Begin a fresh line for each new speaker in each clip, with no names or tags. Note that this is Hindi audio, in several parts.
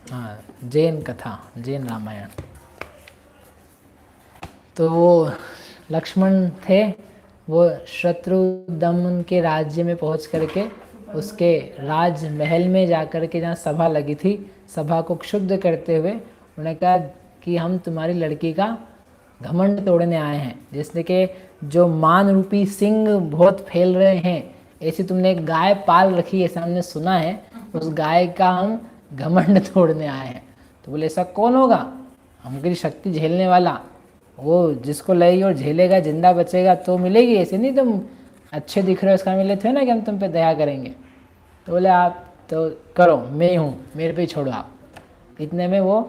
हाँ, जैन कथा, जैन रामायण। तो वो लक्ष्मण थे, वो शत्रु दमन के राज्य में पहुंच करके उसके राजमहल में जाकर के जहाँ सभा लगी थी, सभा को क्षुब्ध करते हुए उन्होंने कहा कि हम तुम्हारी लड़की का घमंड तोड़ने आए हैं, जिससे कि जो मान रूपी सिंह बहुत फैल रहे हैं, ऐसी तुमने एक गाय पाल रखी है, ऐसा हमने सुना है, उस गाय का हम घमंड तोड़ने आए हैं। तो बोले ऐसा कौन होगा हमकी शक्ति झेलने वाला, वो जिसको लगेगी और झेलेगा जिंदा बचेगा तो मिलेगी, ऐसे नहीं तुम अच्छे दिख रहे हो इसका मिले थे ना कि हम तुम पे दया करेंगे। तो बोले आप तो करो, मैं ही हूँ, मेरे पे ही छोड़ो आप। इतने में वो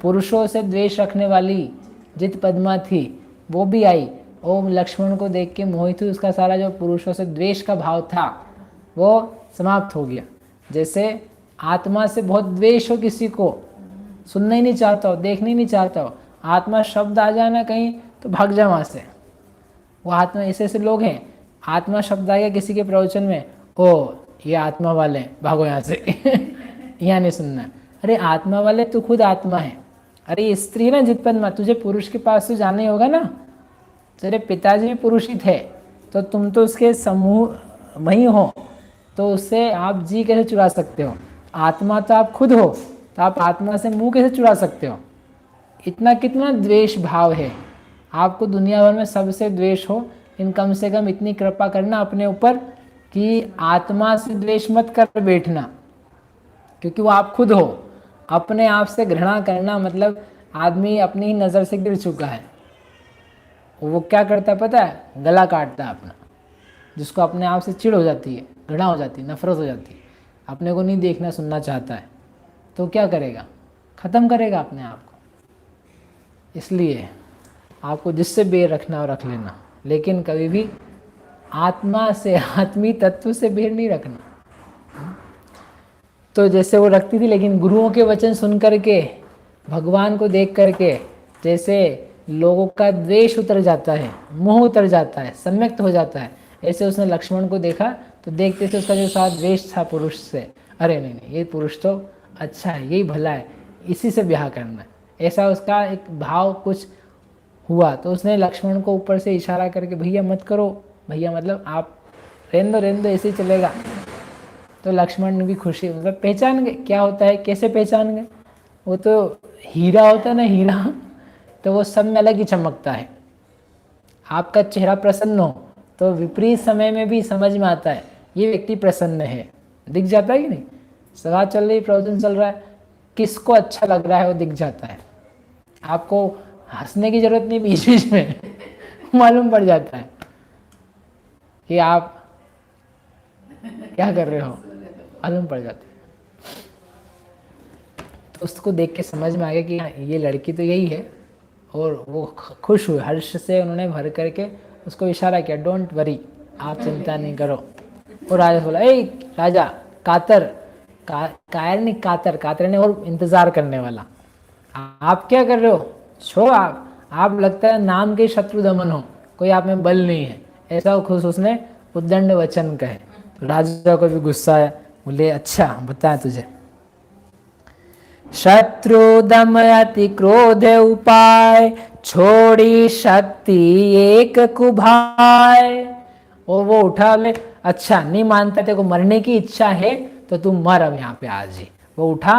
पुरुषों से द्वेष रखने वाली जित पद्मा थी वो भी आई, वो लक्ष्मण को देख के मोहित हुई, उसका सारा जो पुरुषों से द्वेष का भाव था वो समाप्त हो गया। जैसे आत्मा से बहुत द्वेष हो किसी को, सुनना ही नहीं चाहता हो, देखना ही नहीं चाहता हो, आत्मा शब्द आ जाए ना कहीं तो भाग जा वहाँ से। वो आत्मा, ऐसे ऐसे लोग हैं, आत्मा शब्द आ गया किसी के प्रवचन में, ओ ये आत्मा वाले हैं, भागो यहाँ से यहाँ नहीं सुनना। अरे आत्मा वाले, तू खुद आत्मा है। अरे ये स्त्री ना जितपद्मा, तुझे पुरुष के पास तो जाना ही होगा ना, तेरे पिताजी भी पुरुष ही थे, तो तुम तो उसके समूह वही हो, तो उससे आप जी कैसे चुरा सकते हो? आत्मा तो आप खुद हो, तो आप आत्मा से मुंह कैसे चुरा सकते हो? इतना कितना द्वेष भाव है आपको, दुनिया भर में सबसे द्वेष हो, इन कम से कम इतनी कृपा करना अपने ऊपर कि आत्मा से द्वेष मत कर बैठना, क्योंकि वो आप खुद हो। अपने आप से घृणा करना मतलब आदमी अपनी ही नज़र से गिर चुका है। वो क्या करता है पता है? गला काटता है अपना, जिसको अपने आप से चिढ़ हो जाती है, घृणा हो जाती है, नफरत हो जाती है, अपने को नहीं देखना सुनना चाहता है, तो क्या करेगा? ख़त्म करेगा अपने आप को। इसलिए आपको जिससे बैर रखना हो रख लेना, लेकिन कभी भी आत्मा से, आत्मी तत्व से बैर नहीं रखना। तो जैसे वो रखती थी, लेकिन गुरुओं के वचन सुन करके, भगवान को देख करके, जैसे लोगों का द्वेष उतर जाता है, मोह उतर जाता है, सम्यक्त हो जाता है, ऐसे उसने लक्ष्मण को देखा तो देखते थे उसका जो साथ द्वेष था पुरुष से, अरे नहीं नहीं, ये पुरुष तो अच्छा है, यही भला है, इसी से ब्याह करना है, ऐसा उसका एक भाव कुछ हुआ। तो उसने लक्ष्मण को ऊपर से इशारा करके, भैया मत करो, भैया मतलब आप रहने दो ऐसे ही चलेगा। तो लक्ष्मण ने भी खुशी, मतलब पहचान गए क्या होता है, कैसे पहचान गए? वो तो हीरा होता है ना, हीरा, तो वो सब में अलग ही चमकता है। आपका चेहरा प्रसन्न हो तो विपरीत समय में भी समझ में आता है ये व्यक्ति प्रसन्न है, दिख जाता है कि नहीं? सभा चल रही, प्रवचन चल रहा है, किसको अच्छा लग रहा है वो दिख जाता है। आपको हंसने की जरूरत नहीं, बीच बीच में मालूम पड़ जाता है कि आप क्या कर रहे हो, मालूम पड़ जाता है। तो उसको देख के समझ में आ गया कि हाँ, ये लड़की तो यही है, और वो खुश हुए, हर्ष से उन्होंने भर करके उसको इशारा किया, डोंट वरी, आप चिंता नहीं करो। और राजा बोला, ए राजा, कातर, कायर नहीं, कातर, कातर ने और इंतजार करने वाला, आप क्या कर रहे हो, छोड़ो आप लगता है नाम के शत्रु दमन हो, कोई आप में बल नहीं है, ऐसा खुश उसने उद्दंड वचन कहे। तो राजा को भी गुस्सा आया, बोले अच्छा बताया तुझे। शत्रु दम अति क्रोध उपाय, छोड़ी शक्ति एक कुभाय। और वो उठा, ले अच्छा नहीं मानता, तेरे को मरने की इच्छा है तो तू मर अब यहाँ पे आज ही। वो उठा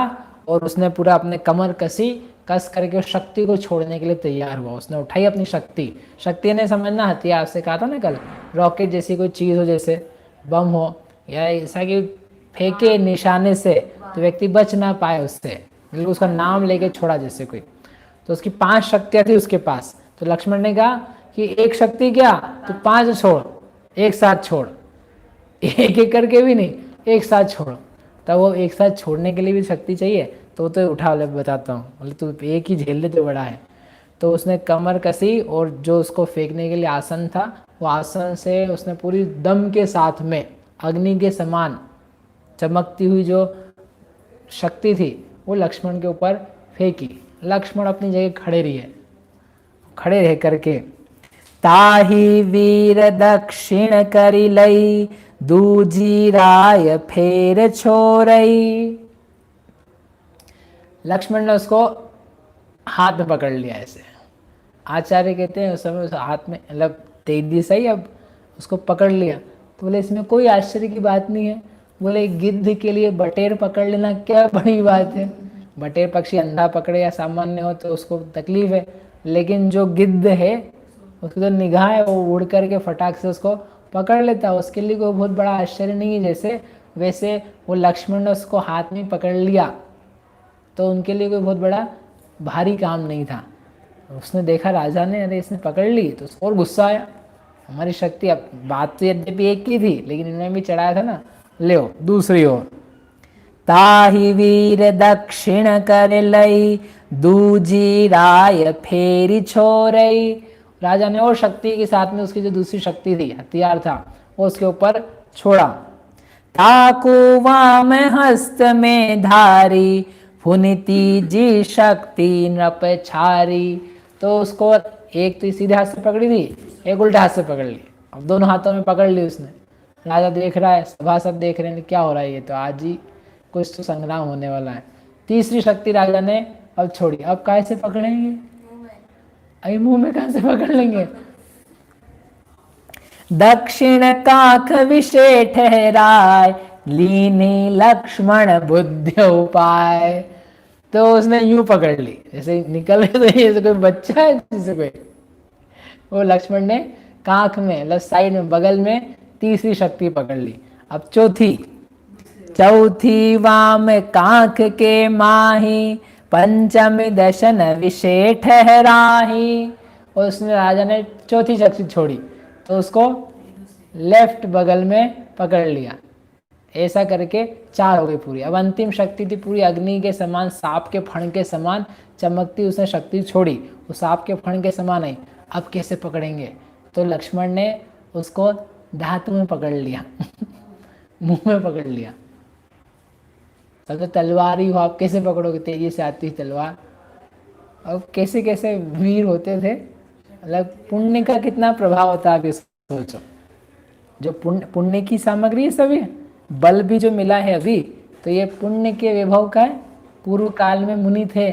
और उसने पूरा अपने कमर कस करके उस शक्ति को छोड़ने के लिए तैयार हुआ। उसने उठाई अपनी शक्ति, शक्ति ने समझना हथियार से कहा था ना कल, रॉकेट जैसी कोई चीज़ हो, जैसे बम हो या ऐसा कि फेंके निशाने से तो व्यक्ति बच ना पाए उससे, बिल्कुल उसका नाम लेके छोड़ा जैसे कोई। तो उसकी 5 शक्तियाँ थी उसके पास। तो लक्ष्मण ने कहा कि एक शक्ति क्या, तो 5 छोड़, एक साथ छोड़, एक एक करके भी नहीं, एक साथ छोड़। तब वो एक साथ छोड़ने के लिए भी शक्ति चाहिए, तो उठा ले, बताता हूँ, बोले तू एक ही झेल ले तो बड़ा है। तो उसने कमर कसी और जो उसको फेंकने के लिए आसन था, वो आसन से उसने पूरी दम के साथ में अग्नि के समान चमकती हुई जो शक्ति थी वो लक्ष्मण के ऊपर फेंकी। लक्ष्मण अपनी जगह खड़े रह करके, ताही वीर दक्षिण करी लई, दूजी राय फेर छोरई। लक्ष्मण ने उसको हाथ में पकड़ लिया ऐसे। आचार्य कहते हैं उस समय उस हाथ में मतलब तेजी से ही अब उसको पकड़ लिया। तो बोले इसमें कोई आश्चर्य की बात नहीं है। बोले गिद्ध के लिए बटेर पकड़ लेना क्या बड़ी बात है। बटेर पक्षी अंधा पकड़े या सामान्य हो तो उसको तकलीफ है, लेकिन जो गिद्ध है उसकी तो निगाह है, वो उड़ करके फटाक से उसको पकड़ लेता है, उसके लिए कोई बहुत बड़ा आश्चर्य नहीं है। जैसे वैसे वो लक्ष्मण ने उसको हाथ में पकड़ लिया तो उनके लिए कोई बहुत बड़ा भारी काम नहीं था। उसने देखा राजा ने, अरे इसने पकड़ ली, तो उसको और गुस्सा आया। हमारी शक्ति, अब बात तो यद्यपि एक ही थी लेकिन इन्होंने भी चढ़ाया था ना। ले दूसरी ओर, ताहि वीर दक्षिण कर लई दूजी राय फेरी छोरई। राजा ने और शक्ति के साथ में उसकी जो दूसरी शक्ति थी, हथियार था, वो उसके ऊपर छोड़ा। ताकू वाम हस्त में धारी फुनिति जी शक्ति नृप छारी। तो उसको एक तो सीधे हाथ से पकड़ी थी, एक उल्टे हाथ से पकड़ ली। अब दोनों हाथों में पकड़ ली उसने। राजा देख रहा है, सभा सब देख रहे हैं क्या हो रहा है, ये तो आज ही कुछ तो संग्राम होने वाला है। तीसरी शक्ति राजा ने अब छोड़ी। अब कैसे पकड़ेंगे, अभी मुंह में कहां से पकड़ लेंगे। दक्षिण काख विषय ठहराय लीनी लक्ष्मण बुद्धि उपाय। तो उसने यूं पकड़ ली जैसे निकल रहे, तो जैसे कोई बच्चा है जिसे कोई, वो लक्ष्मण ने काख में मतलब साइड में बगल में तीसरी शक्ति पकड़ ली। अब चौथी वाम काख के माही पंचम दशन विषय ठहराही। और उसने राजा ने चौथी शक्ति छोड़ी तो उसको लेफ्ट बगल में पकड़ लिया। ऐसा करके 4 हो गई पूरी। अब अंतिम शक्ति थी पूरी अग्नि के समान, सांप के फण के समान चमकती, उसने शक्ति छोड़ी, वो सांप के फण के समान आई। अब कैसे पकड़ेंगे, तो लक्ष्मण ने उसको धातु में पकड़ लिया मुंह में पकड़ लिया। तब तो तलवार ही हो, आप कैसे पकड़ोगे, तेजी से आती तलवार। अब कैसे कैसे वीर होते थे, मतलब पुण्य का कितना प्रभाव होता है, आप ये सोचो। जो पुण्य की सामग्री है सभी, बल भी जो मिला है अभी, तो ये पुण्य के वैभव का है। पूर्व काल में मुनि थे,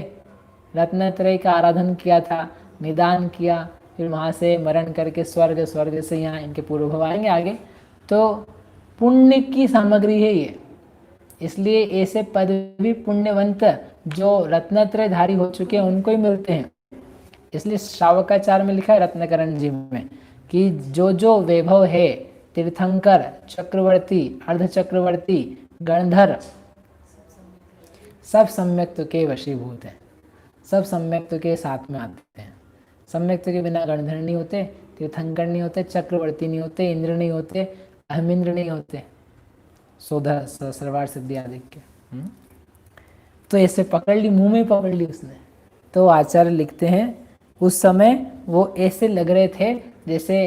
रत्नत्रय का आराधन किया था, निदान किया, फिर वहाँ से मरण करके स्वर्ग, स्वर्ग से यहाँ इनके पूर्व भव आएंगे आगे। तो पुण्य की सामग्री है ये, इसलिए ऐसे पद भी पुण्यवंत जो रत्नत्रयधारी हो चुके हैं उनको ही मिलते हैं। इसलिए श्रावकाचार में लिखा है रत्नकरण जी में कि जो जो वैभव है, तीर्थंकर, चक्रवर्ती, अर्धचक्रवर्ती, गणधर, सब सम्यक्त्व के वशीभूत हैं, सब सम्यक्त्व के साथ में आते हैं। सम्यक्त्व के बिना गणधर नहीं होते, तीर्थंकर नहीं होते, चक्रवर्ती नहीं होते, इंद्र नहीं होते, अहमिंद्र नहीं होते, सोधा सरवार सिद्धि आदि के। तो ऐसे पकड़ ली, मुंह में पकड़ ली उसने। तो आचार्य लिखते हैं उस समय वो ऐसे लग रहे थे जैसे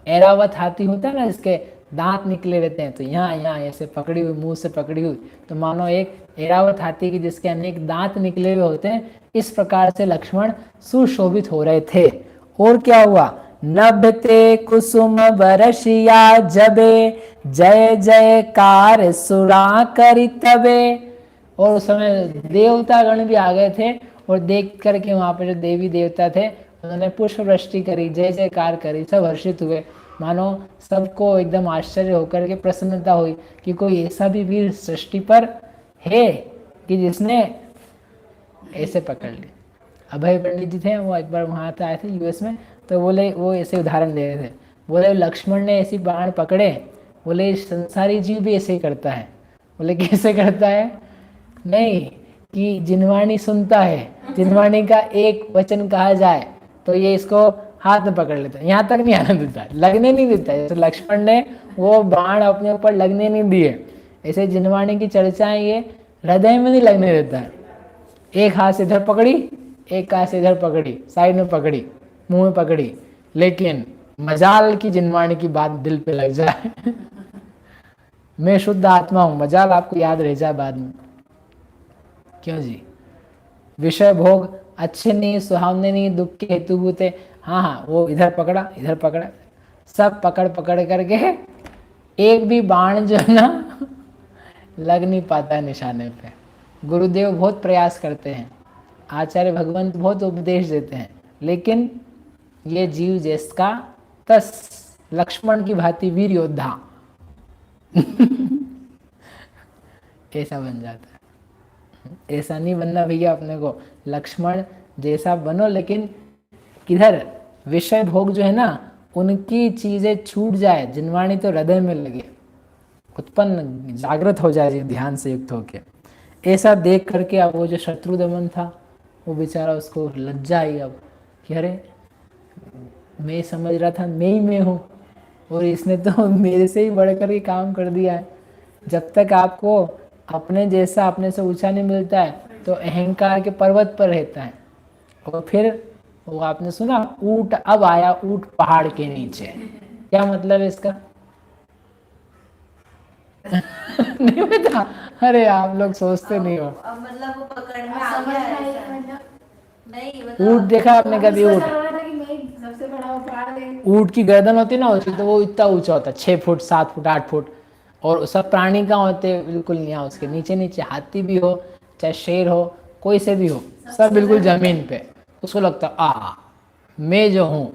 ऐरावत हाथी होता है ना, जिसके दांत निकले रहते हैं, तो यहाँ यहाँ ऐसे पकड़ी हुई, मुंह से पकड़ी हुई, तो मानो एक ऐरावत हाथी की जिसके अनेक दांत निकले हुए होते हैं, इस प्रकार से लक्ष्मण सुशोभित हो रहे थे। और क्या हुआ, नभते कुसुम बरसिया जबे जय जयकार सुरा करी तबे। और उस समय देवता गण भी आ गए थे और देख करके वहां पर जो देवी देवता थे उन्होंने पुष्प वृष्टि करी, जय जयकार करी, सब हर्षित हुए। मानो सबको एकदम आश्चर्य होकर के प्रसन्नता हुई कि कोई ऐसा भी वीर सृष्टि पर है कि जिसने ऐसे पकड़ ली। अभय पंडित जी थे, वो एक बार वहाँ आए थे यूएस में, तो बोले वो ऐसे उदाहरण दे रहे थे। बोले लक्ष्मण ने ऐसी बाण पकड़े, बोले संसारी जीव भी ऐसे ही करता है। बोले कैसे करता है, नहीं कि जिनवाणी सुनता है, जिनवाणी का एक वचन कहा जाए तो ये इसको हाथ में पकड़ लेता है, यहाँ तक नहीं आने देता है, लगने नहीं देता है। तो लक्ष्मण ने वो बाण अपने ऊपर लगने नहीं दिए। ऐसे जिनवाणी की चर्चाएं ये हृदय में नहीं लगने देता है। एक हाथ से इधर पकड़ी, एक हाथ से इधर पकड़ी, साइड में पकड़ी, मुंह में पकड़ी, लेकिन मजाल की जिनवाणी की बात दिल पे लग जाए मैं शुद्ध आत्मा हूं, मजाल आपको याद रह जाए बाद में। क्यों जी, विषय भोग अच्छे नहीं, सुहावने नहीं, दुख के हेतुभूत है। हाँ, वो इधर पकड़ा, इधर पकड़ा, सब पकड़ पकड़ करके एक भी बाण जो है ना लग नहीं पाता है निशाने पे। गुरुदेव बहुत प्रयास करते हैं, आचार्य भगवंत बहुत उपदेश देते हैं, लेकिन ये जीव जिसका तस लक्ष्मण की भांति वीर योद्धा ऐसा बन जाता है। ऐसा नहीं बनना भैया अपने को, लक्ष्मण जैसा बनो, लेकिन किधर विषय भोग जो है ना, उनकी चीजें छूट जाए, जिनवाणी तो हृदय में लगे, उत्पन्न जागृत हो जाए ध्यान से युक्त होके। ऐसा देख करके अब वो जो शत्रुदमन था, वो बेचारा, उसको लज्जा आई अब कि अरे मैं समझ रहा था मैं हूँ, और इसने तो मेरे से ही बढ़कर के काम कर दिया है। जब तक आपको अपने जैसा, अपने से ऊंचा नहीं मिलता है तो अहंकार के पर्वत पर रहता है। और फिर वो आपने सुना, ऊंट अब आया, ऊंट पहाड़ के नीचे, क्या मतलब है इसका? नहीं पता? अरे आप लोग सोचते नहीं हो।
मतलब वो पकड़ में आ गया है। नहीं
ऊंट देखा आपने कभी? ऊंट, ऊंट की गर्दन होती ना उसकी, तो वो इतना ऊंचा होता है, 6 फुट 7 फुट 8 फुट। और सब प्राणी कहाँ होते? बिल्कुल नहीं, उसके नीचे नीचे। हाथी भी हो, चाहे शेर हो, कोई से भी हो, सब बिल्कुल जमीन पे। उसको लगता आ मैं जो हूँ,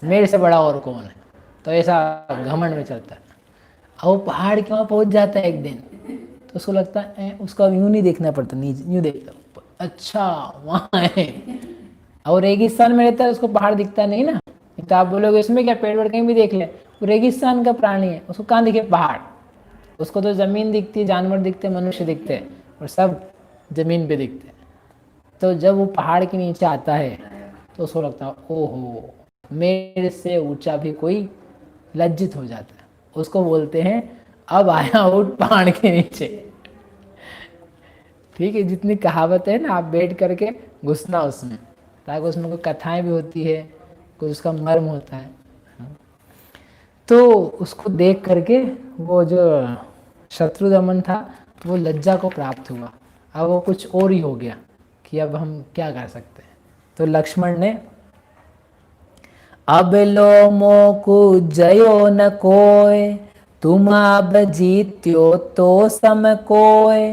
मेरे से बड़ा और कौन है, तो ऐसा घमंड में चलता है। और वो पहाड़ के वहाँ पहुँच जाता है एक दिन, तो उसको लगता है, उसको अब यूँ नहीं देखना पड़ता, नीचे यूँ देखता, अच्छा वहाँ है। और रेगिस्तान में रहता है, उसको पहाड़ दिखता नहीं ना, तो आप बोलोगे इसमें क्या, पेड़ वेड़ कहीं भी देख ले, वो रेगिस्तान का प्राणी है, उसको कहाँ दिखे पहाड़? उसको तो जमीन दिखती है, जानवर दिखते, मनुष्य दिखते हैं, और सब जमीन पे दिखते हैं। तो जब वो पहाड़ के नीचे आता है तो उसको लगता है ओहो मेरे से ऊंचा भी कोई, लज्जित हो जाता है। उसको बोलते हैं अब आया ऊंट पहाड़ के नीचे। ठीक है, जितनी कहावत है ना, आप बैठ करके घुसना उसमें, ताकि उसमें कोई कथाएं भी होती है, कुछ उसका मर्म होता है। तो उसको देख करके वो जो शत्रुदमन था, वो लज्जा को प्राप्त हुआ। अब वो कुछ और ही हो गया कि अब हम क्या कर सकते हैं। तो लक्ष्मण ने, अब लो मोकु जयो न कोय, तुम अब जीत्यो तो सम कोय।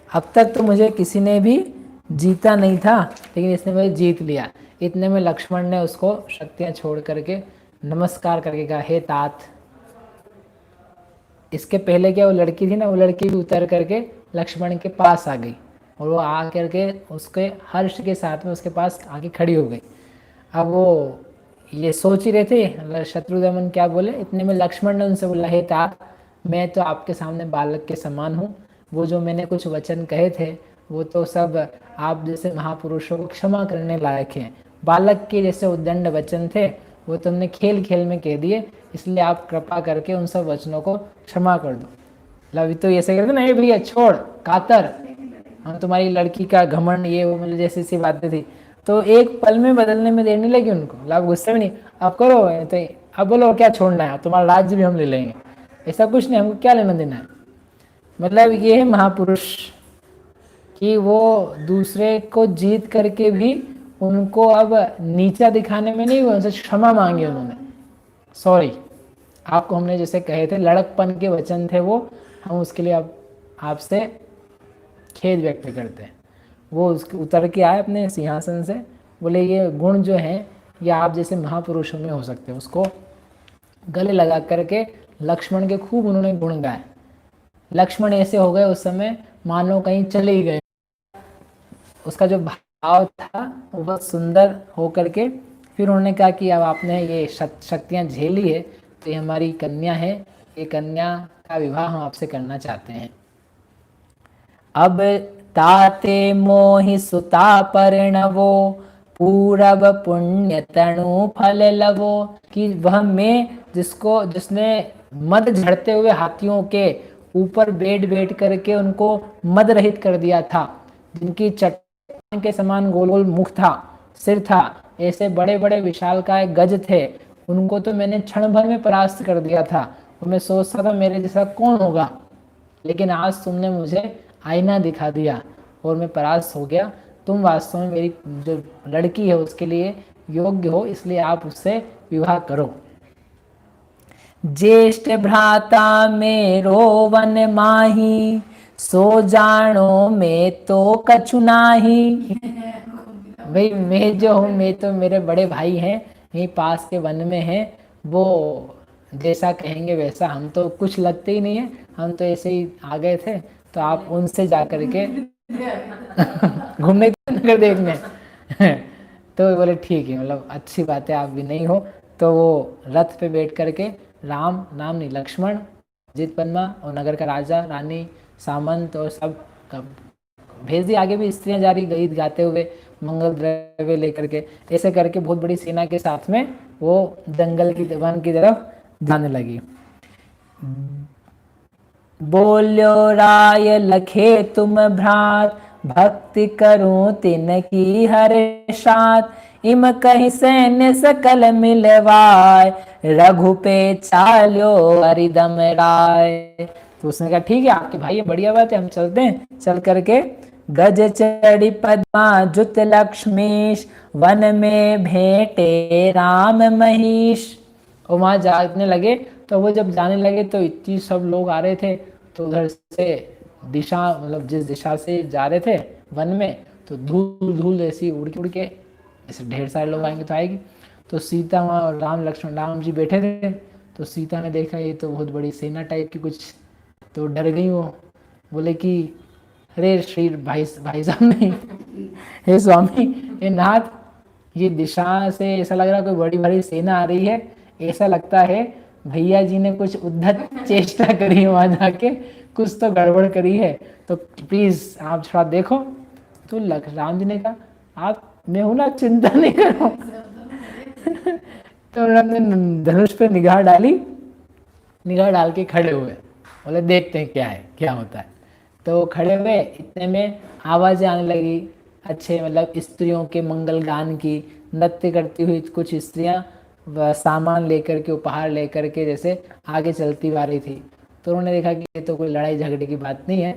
अब तक तो मुझे किसी ने भी जीता नहीं था, लेकिन इसने मुझे जीत लिया। इतने में लक्ष्मण ने उसको शक्तियां छोड़ करके नमस्कार करके कहा, हे तात। इसके पहले क्या, वो लड़की थी ना, वो लड़की भी उतर करके लक्ष्मण के पास आ गई, और वो आ करके उसके हर्ष के साथ में उसके पास आके खड़ी हो गई। अब वो ये सोच ही रहे थे शत्रुदमन क्या बोले। इतने में लक्ष्मण ने उनसे बोला, हे तात, मैं तो आपके सामने बालक के समान हूँ। वो जो मैंने कुछ वचन कहे थे, वो तो सब आप जैसे महापुरुषों को क्षमा करने लायक हैं। बालक के जैसे उद्दंड वचन थे, वो तुमने खेल खेल में कह दिए, इसलिए आप कृपा करके उन सब वचनों को क्षमा कर दो। लवी तो ऐसे कहते ना, भैया छोड़ कातर, हम तुम्हारी लड़की का घमंड ये वो, मतलब जैसी सी बातें थी। तो एक पल में बदलने में देर नहीं लगी उनको, लाभ गुस्से में नहीं, अब करो तो अब बोलो क्या छोड़ना है, तुम्हारा राज्य भी हम ले लेंगे, ऐसा कुछ नहीं, हमको क्या लेना देना है। मतलब ये है महापुरुष कि वो दूसरे को जीत करके भी उनको अब नीचा दिखाने में नहीं, उनसे क्षमा मांगी उन्होंने, सॉरी आपको हमने जैसे कहे थे लड़कपन के वचन थे वो, हम उसके लिए अब आपसे खेद व्यक्त करते हैं। वो उसके उतर के आए अपने सिंहासन से, बोले ये गुण जो हैं ये आप जैसे महापुरुषों में हो सकते हैं। उसको गले लगा करके लक्ष्मण के खूब उन्होंने गुण गाए। लक्ष्मण ऐसे हो गए उस समय मानो कहीं चले ही गए। उसका जो भाव था वो बहुत सुंदर हो करके फिर उन्होंने कहा कि अब आपने ये शक्तियाँ झेली है, तो ये हमारी कन्या है, ये कन्या का विवाह हम आपसे करना चाहते हैं। अब ताते मोहि सुता परिणवो, पूरब पुण्य तणु फल लवो। कि वह मैं जिसने मद झड़ते हुए हाथियों के ऊपर बैठ करके उनको मद रहित कर दिया था, जिनकी चट्टान के समान गोल गोल मुख था, सिर था, ऐसे बड़े बड़े विशालकाय गज थे, उनको तो मैंने क्षण भर में परास्त कर दिया था। और मैं सोचता था मेरे जैसा कौन होगा, लेकिन आज तुमने मुझे आईना दिखा दिया और मैं परास्त हो गया। तुम वास्तव में मेरी जो लड़की है उसके लिए योग्य हो, इसलिए आप उससे विवाह करो। ज्येष्ठ भ्राता मेरो वन माही, सो जानो मैं तो कछु नाही। भाई मैं जो हूँ, मैं तो, मेरे बड़े भाई हैं यहीं पास के वन में हैं, वो जैसा कहेंगे वैसा, हम तो कुछ लगते ही नहीं है, हम तो ऐसे ही आ गए थे, तो आप उनसे जा करके घूमने के नगर देखने। तो बोले ठीक है, मतलब अच्छी बात है, आप भी नहीं हो। तो वो रथ पे बैठ करके राम, नाम नहीं, लक्ष्मण, जीत पन्ना और नगर का राजा, रानी, सामंत और सब भेज दी। आगे भी स्त्रियां जा रही गीत गाते हुए, मंगल द्रव्य लेकर के, ऐसे करके बहुत बड़ी सेना के साथ में वो जंगल की, वन की तरफ जाने लगी। बोल्यो राय लखे तुम भ्रात, भक्ति करूं तिन की हर साथ, इम कहीं सैन्य सकल मिलवाय, रघु पे चाल्यो हरिदम राय। तो उसने कहा ठीक है आपके भाई, ये बढ़िया बात है, हम चलते हैं। चल करके गज चढ़ी पद्मा जुत लक्ष्मीश, वन में भेंटे राम महिष। और वहां जाने लगे, तो वो जब जाने लगे तो इतनी सब लोग आ रहे थे, तो उधर से दिशा, मतलब जिस दिशा से जा रहे थे वन में, तो धूल धूल ऐसी उड़ के ऐसे ढेर सारे लोग आएंगे तो आएगी। तो सीता वहाँ और राम लक्ष्मण, राम जी बैठे थे, तो सीता ने देखा ये तो बहुत बड़ी सेना टाइप की कुछ, तो डर गई वो, बोले कि अरे श्री भाई साहब नहीं, हे स्वामी, हे नाथ, ये दिशा से ऐसा लग रहा है कोई बड़ी बड़ी सेना आ रही है, ऐसा लगता है भैया जी ने कुछ उद्धत चेष्टा करी है वहां जाके, कुछ तो गड़बड़ करी है, तो प्लीज आप थोड़ा देखो। तो राम जी ने कहा आप, मैं हूं ना, चिंता नहीं करो। तो उन्होंने धनुष पे निगाह डाली, निगाह डाल के खड़े हुए, बोले देखते हैं क्या है, क्या होता है। तो खड़े हुए, इतने में आवाज़ें आने लगी अच्छे, मतलब स्त्रियों के मंगल गान की, नृत्य करती हुई कुछ स्त्रियां सामान लेकर के, उपहार लेकर के जैसे आगे चलती आ रही थी। तो उन्होंने देखा कि ये तो कोई लड़ाई झगड़े की बात नहीं है,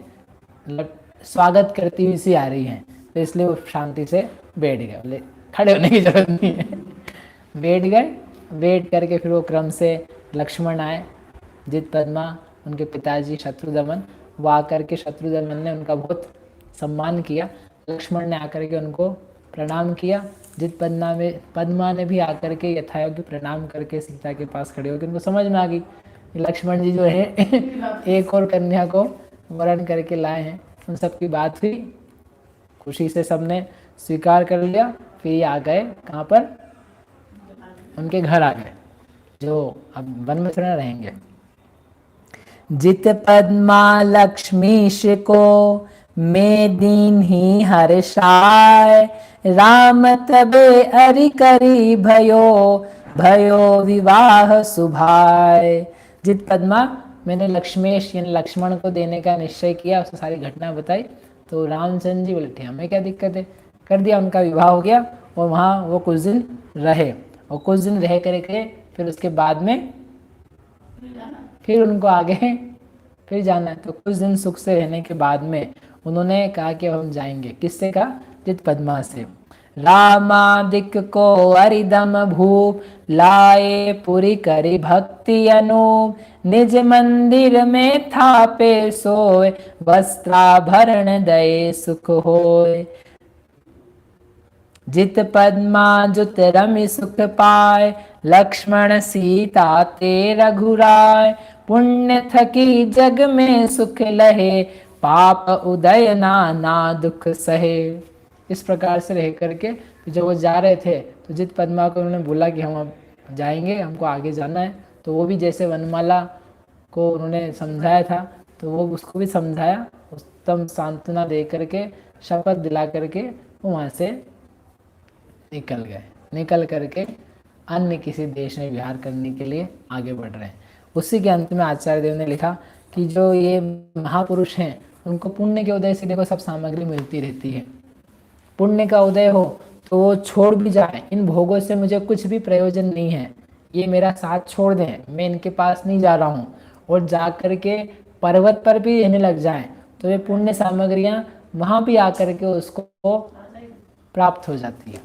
मतलब स्वागत करती हुई सी आ रही हैं, तो इसलिए वो शांति से बैठ गए, बोले खड़े होने की जरूरत नहीं है। बैठ गए, बैठ करके फिर वो क्रम से लक्ष्मण आए, जित पद्मा, उनके पिताजी शत्रुदमन, वो आकर के, शत्रुदमन ने उनका बहुत सम्मान किया, लक्ष्मण ने आकर के उनको प्रणाम किया, जित पद्मा ने भी आकर के यथायोग्य प्रणाम करके सीता के पास खड़े होकर, उनको समझ में आ गई लक्ष्मण जी जो है एक और कन्या को वरण करके लाए हैं। उन सब की बात हुई, खुशी से सबने स्वीकार कर लिया। फिर ये आ गए कहाँ पर, उनके घर आ गए, जो अब वन में थोड़ा रहेंगे। जित पद्मा लक्ष्मीश को, मैं दीन ही हर्षाय, राम तबे अरि करी भयो, भयो विवाह सुभाय। जित पद्मा, मैंने लक्ष्मेश यानी लक्ष्मण को देने का निश्चय किया, उसको सारी घटना बताई। तो रामचंद्र जी बोले ठीक, हमें क्या दिक्कत है, कर दिया, उनका विवाह हो गया। और वहाँ वो कुछ दिन रहे, और कुछ दिन रह करके फिर उसके बाद में फिर उनको आगे फिर जाना है। तो कुछ दिन सुख से रहने के बाद में उन्होंने कहा कि हम जाएंगे, किससे कहा, जित पद्मा से। रामादिक को अरिदम भूप, लाए पुरी करी भक्ति अनूप, निज मंदिर में थापे सोए, वस्त्राभरण दये सुख होय। जित पद्मा जुत रमि सुख पाए, लक्ष्मण सीता ते रघुराय, पुण्य थकी जग में सुख लहे, पाप उदय नाना दुख सहे। इस प्रकार से रह करके जब वो जा रहे थे, तो जित पद्मा को उन्होंने बोला कि हम अब जाएंगे, हमको आगे जाना है। तो वो भी जैसे वनमाला को उन्होंने समझाया था, तो वो उसको भी समझाया, उत्तम सांत्वना दे करके, शपथ दिला करके वो वहाँ से निकल गए। निकल करके अन्य किसी देश में विहार करने के लिए आगे बढ़ रहे हैं। उसी के अंत में आचार्य देव ने लिखा कि जो ये महापुरुष हैं, उनको पुण्य के उदय से देखो सब सामग्री मिलती रहती है। पुण्य का उदय हो तो वो छोड़ भी जाए, इन भोगों से मुझे कुछ भी प्रयोजन नहीं है, ये मेरा साथ छोड़ दें, मैं इनके पास नहीं जा रहा हूँ, और जा कर के पर्वत पर भी रहने लग जाएं, तो ये पुण्य सामग्रियाँ वहाँ भी आकर के उसको प्राप्त हो जाती है।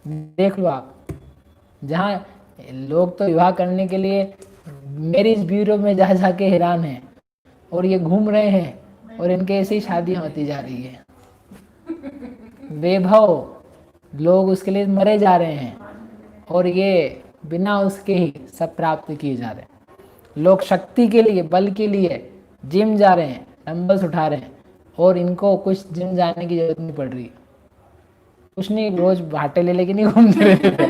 देख लो आप, जहाँ लोग तो विवाह करने के लिए मैरिज ब्यूरो में जा जाके हैरान हैं, और ये घूम रहे हैं और इनके ऐसी शादियां होती जा रही है। वैभव, लोग उसके लिए मरे जा रहे हैं और ये बिना उसके ही सब प्राप्त किए जा रहे हैं। लोग शक्ति के लिए, बल के लिए जिम जा रहे हैं, डंबल्स उठा रहे हैं और इनको कुछ जिम जाने की जरूरत नहीं पड़ रही। कुछ नहीं, रोज भाटे ले लेके नहीं घूमते रहते थे।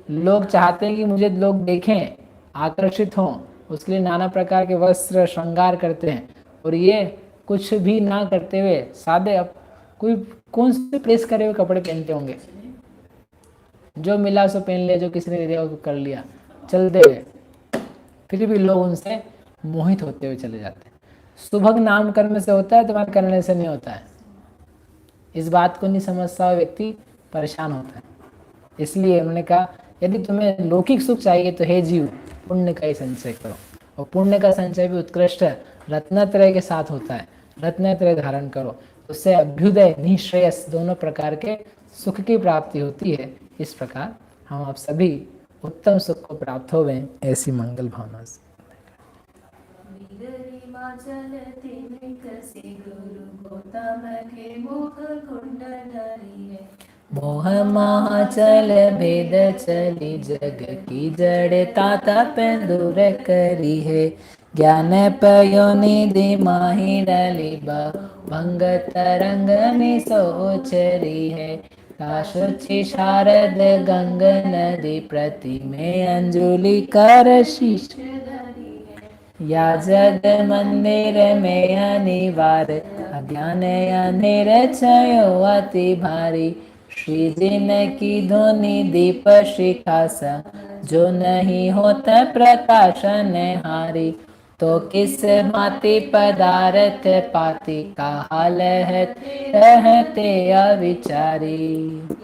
लोग चाहते हैं कि मुझे लोग देखें, आकर्षित हों, उसके लिए नाना प्रकार के वस्त्र श्रृंगार करते हैं। और ये कुछ भी ना करते हुए सादे, अब कोई कौन से प्रेस करे हुए कपड़े पहनते होंगे, जो मिला सो पहन लिया, जो किसी ने दे दिया वो कर लिया, चलते हुए। फिर भी लोग उनसे मोहित होते हुए चले जाते हैं। सुभग नाम कर्म से होता है, तुम्हारे करने से नहीं होता है। इस बात को नहीं समझता हुआ व्यक्ति परेशान होता है। इसलिए उन्होंने कहा, यदि तुम्हें लौकिक सुख चाहिए तो हे जीव, पुण्य का ही संचय करो। और पुण्य का संचय भी उत्कृष्ट रत्नत्रय के साथ होता है। रत्नत्रय धारण करो, उससे अभ्युदय निःश्रेयस दोनों प्रकार के सुख की प्राप्ति होती है। इस प्रकार हम आप सभी उत्तम सुख को प्राप्त हो गए, ऐसी मंगल भावना से। मोह माह चल भेद चली, जग की जड़ता तप दूर करी है। ज्ञान पयो निधि माही डली, भंग तरंग सोचरी है। काशुचि शारद गंग नदी, प्रति में अंजुलि कर शीश या जग मंदिर में अनिवार। अज्ञान अंधेर छयो अति भारी, श्री जिन की धुनि दीप शिखा सा, जो नहीं होत प्रकाशन हारी। तो किस भांति पदार्थ पाती, का हाल है रहते अविचारी।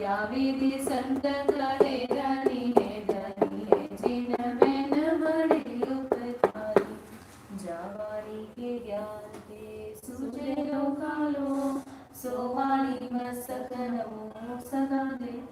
या विधि संत करे धनी है, धनी है जिन में न बड़ी उपकारी। जावानी के ज्ञान के सूझे लो कालो, सो वाणी में सकनो सदा देत।